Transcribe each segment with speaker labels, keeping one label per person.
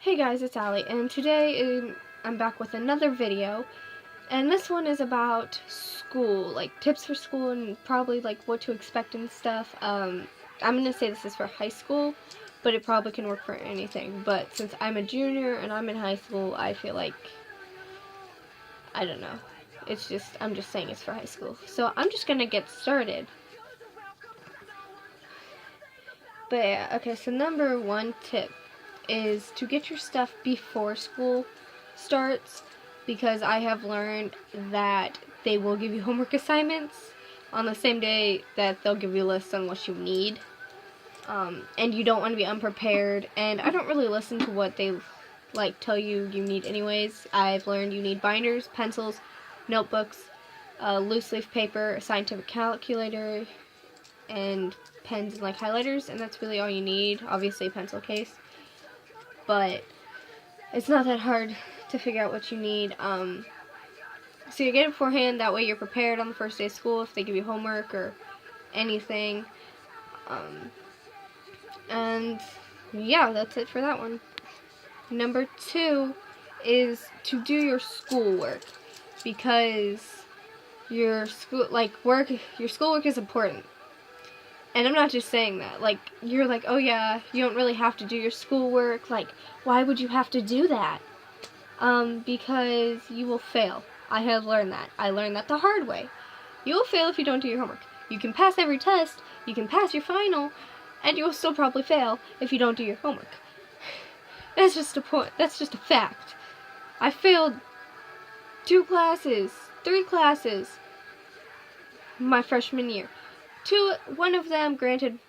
Speaker 1: Hey guys, it's Allie, and today I'm back with another video, and this one is about school, like tips for school and probably like what to expect and stuff. I'm gonna say this is for high school, but it probably can work for anything. But since I'm a junior and I'm in high school, I feel like, I don't know, I'm just saying it's for high school. So I'm just gonna get started. But yeah, okay, so number one tip is to get your stuff before school starts, because I have learned that they will give you homework assignments on the same day that they'll give you lists on what you need, and you don't want to be unprepared. And I don't really listen to what they tell you need anyways. I've learned you need binders, pencils, notebooks, loose leaf paper, a scientific calculator, and pens and highlighters, and that's really all you need. Obviously a pencil case, but it's not that hard to figure out what you need. So you get it beforehand, that way you're prepared on the first day of school if they give you homework or anything. And yeah, that's it for that one. Number two is to do your schoolwork, because your schoolwork is important. And I'm not just saying that. You're like, oh yeah, you don't really have to do your schoolwork. Why would you have to do that? Because you will fail. I have learned that. I learned that the hard way. You will fail if you don't do your homework. You can pass every test, you can pass your final, and you will still probably fail if you don't do your homework. That's just a point. That's just a fact. I failed 3 classes my freshman year. One of them, granted,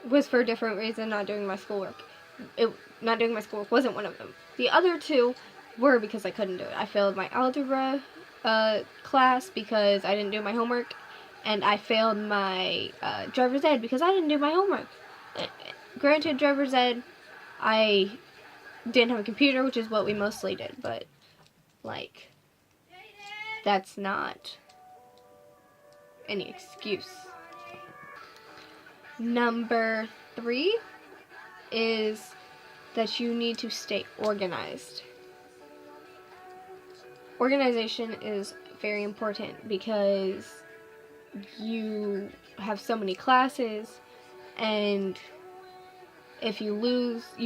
Speaker 1: was for a different reason, not doing my schoolwork. Not doing my schoolwork wasn't one of them. The other 2 were because I couldn't do it. I failed my algebra class because I didn't do my homework, and I failed my driver's ed because I didn't do my homework. Granted, driver's ed, I didn't have a computer, which is what we mostly did, but that's not any excuse. Number 3 is that you need to stay organized. Organization is very important because you have so many classes, and if you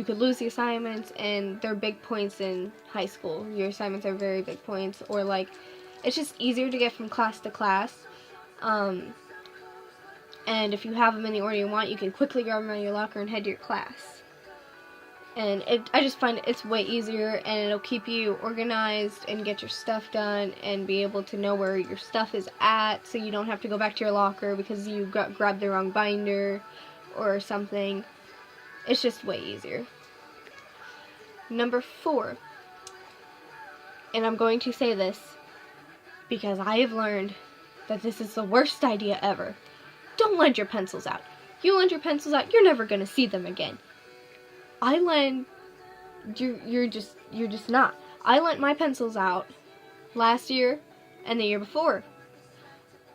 Speaker 1: could lose the assignments, and they're big points in high school. Your assignments are very big points, or it's just easier to get from class to class. And if you have them in the order you want, you can quickly grab them out of your locker and head to your class. And I just find it's way easier, and it'll keep you organized and get your stuff done and be able to know where your stuff is at, so you don't have to go back to your locker because you grabbed the wrong binder or something. It's just way easier. Number 4, and I'm going to say this because I have learned that this is the worst idea ever. Don't lend your pencils out. You lend your pencils out, you're never gonna see them again. You're just not. I lent my pencils out last year and the year before,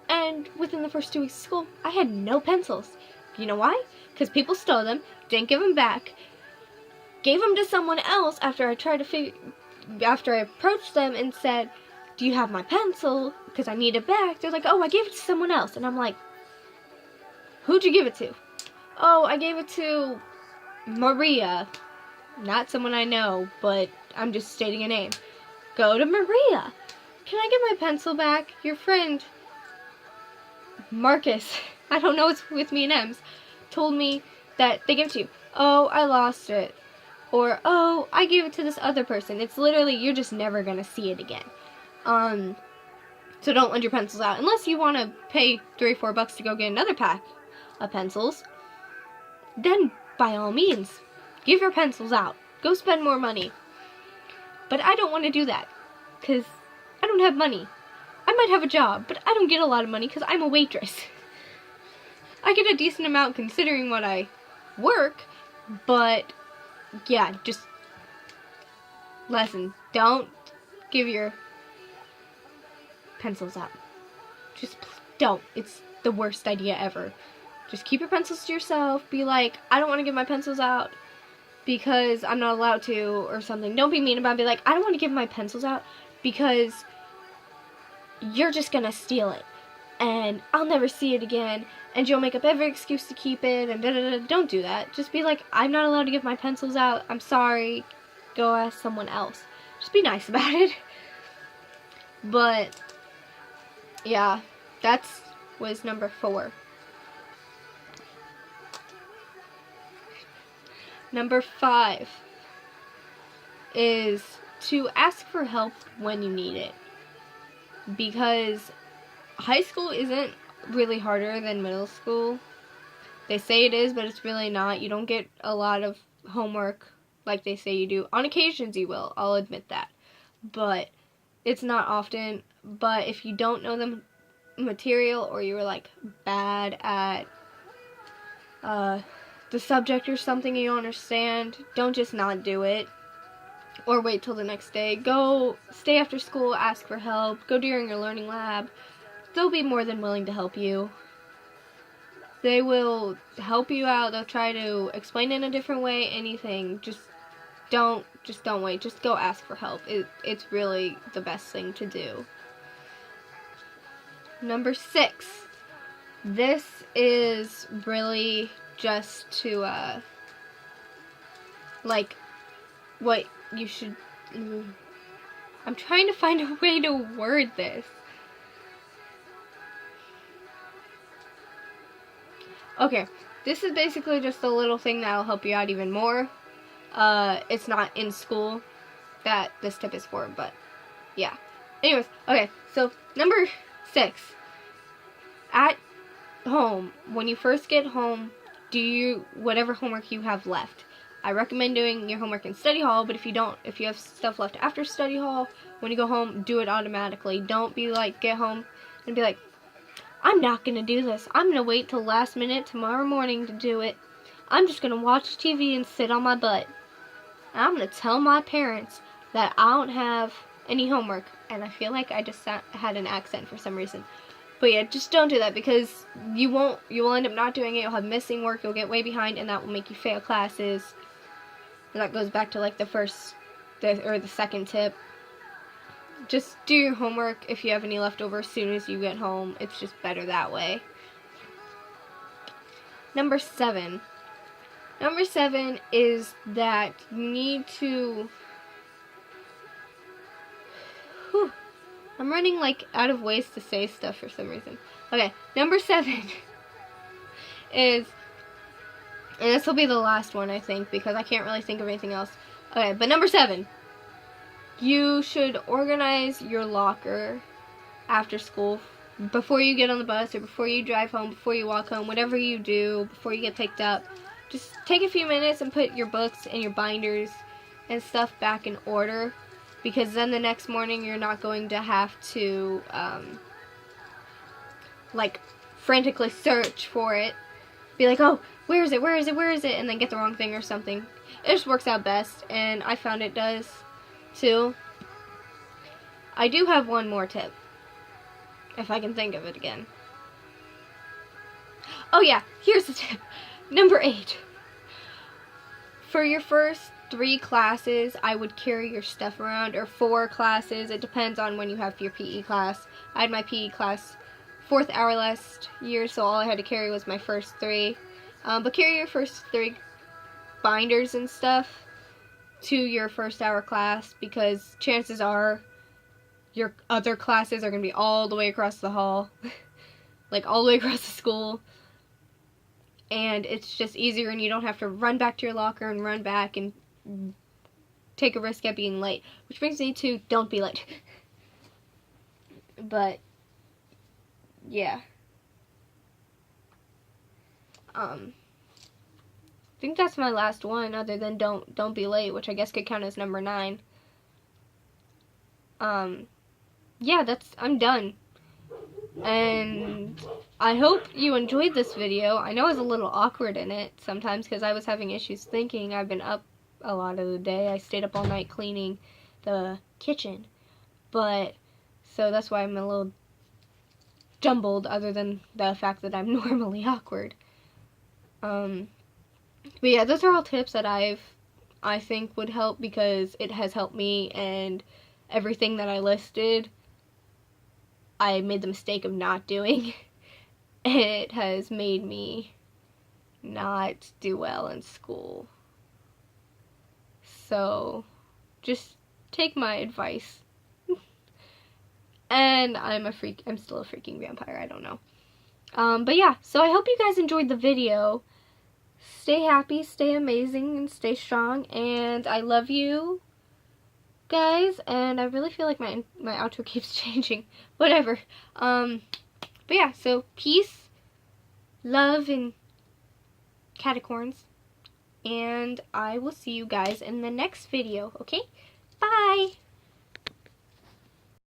Speaker 1: and within the first 2 weeks of school, I had no pencils. You know why? Because people stole them, didn't give them back, gave them to someone else after I approached them and said, do you have my pencil? Because I need it back. They're like, oh, I gave it to someone else. And I'm like, who'd you give it to? Oh, I gave it to Maria. Not someone I know, but I'm just stating a name. Go to Maria. Can I get my pencil back? Your friend, Marcus, I don't know what's with me and M's, told me that they gave it to you. Oh, I lost it. Or, oh, I gave it to this other person. It's literally, you're just never going to see it again. So don't lend your pencils out. Unless you want to pay $3 or $4 to go get another pack of pencils, then by all means, give your pencils out. Go spend more money. But I don't want to do that, because I don't have money. I might have a job, but I don't get a lot of money because I'm a waitress. I get a decent amount considering what I work, but yeah, just lesson. Don't give your pencils out. Just don't. It's the worst idea ever. Just keep your pencils to yourself. Be like, I don't want to give my pencils out. because I'm not allowed to or something. Don't be mean about it. Be like, I don't want to give my pencils out because you're just gonna steal it and I'll never see it again and you'll make up every excuse to keep it and da-da-da. Don't do that. Just be like, I'm not allowed to give my pencils out. I'm sorry. Go ask someone else. Just be nice about it. But yeah, that's was number 4. Number 5 is to ask for help when you need it. Because high school isn't really harder than middle school. They say it is, but it's really not. You don't get a lot of homework like they say you do. On occasions you will, I'll admit that. But it's not often. But if you don't know the material or you're like bad at the subject or something you don't understand, don't just not do it or wait till the next day. Go stay after school, ask for help, go during your learning lab. They'll be more than willing to help you. They will help you out. They'll try to explain it in a different way, anything. Just don't wait. Just go ask for help. It's really the best thing to do. Number 6. This is really just to like what you should I'm trying to find a way to word this. Okay, this is basically just a little thing that'll help you out even more. It's not in school that this tip is for, but yeah. Anyways, okay, so number 6. At home, when you first get home, do whatever homework you have left. I recommend doing your homework in study hall, but if you have stuff left after study hall, when you go home, do it automatically. Don't be like, get home and be like, I'm not going to do this. I'm going to wait till last minute tomorrow morning to do it. I'm just going to watch TV and sit on my butt. And I'm going to tell my parents that I don't have any homework. And I feel like I just had an accent for some reason. But yeah, just don't do that because you will end up not doing it. You'll have missing work. You'll get way behind and that will make you fail classes. And that goes back to like the second tip. Just do your homework if you have any leftover as soon as you get home. It's just better that way. Number 7. Number 7 is that you need to... I'm running like out of ways to say stuff for some reason. Okay, number 7 is... And this will be the last one, I think, because I can't really think of anything else. Okay, but number 7. You should organize your locker after school, before you get on the bus or before you drive home, before you walk home, whatever you do, before you get picked up. Just take a few minutes and put your books and your binders and stuff back in order, because then the next morning you're not going to have to like frantically search for it. Be like, oh, where is it, where is it, where is it, and then get the wrong thing or something. It just works out best, and I found it does too. I do have one more tip, if I can think of it again. Oh yeah, here's the tip. Number 8. For your first 3 classes, I would carry your stuff around, or 4 classes. It depends on when you have your PE class. I had my PE class 4th hour last year, so all I had to carry was my first 3. But carry your first 3 binders and stuff to your first hour class, because chances are your other classes are going to be all the way across the hall. Like all the way across the school. And it's just easier, and you don't have to run back to your locker and run back and take a risk at being late. Which brings me to don't be late. But yeah. I think that's my last one, other than don't be late, which I guess could count as number 9. Yeah, I'm done. And I hope you enjoyed this video. I know I was a little awkward in it sometimes because I was having issues thinking. I've been up a lot of the day. I stayed up all night cleaning the kitchen. So that's why I'm a little jumbled, other than the fact that I'm normally awkward. But yeah, those are all tips that I've I think would help, because it has helped me, and everything that I listed I made the mistake of not doing. It has made me not do well in school. So just take my advice. And I'm still a freaking vampire, I don't know. But yeah, so I hope you guys enjoyed the video. Stay happy, stay amazing, and stay strong, and I love you guys, and I really feel like my outro keeps changing. Whatever. But yeah, so peace, love, and catacorns, and I will see you guys in the next video, okay? Bye!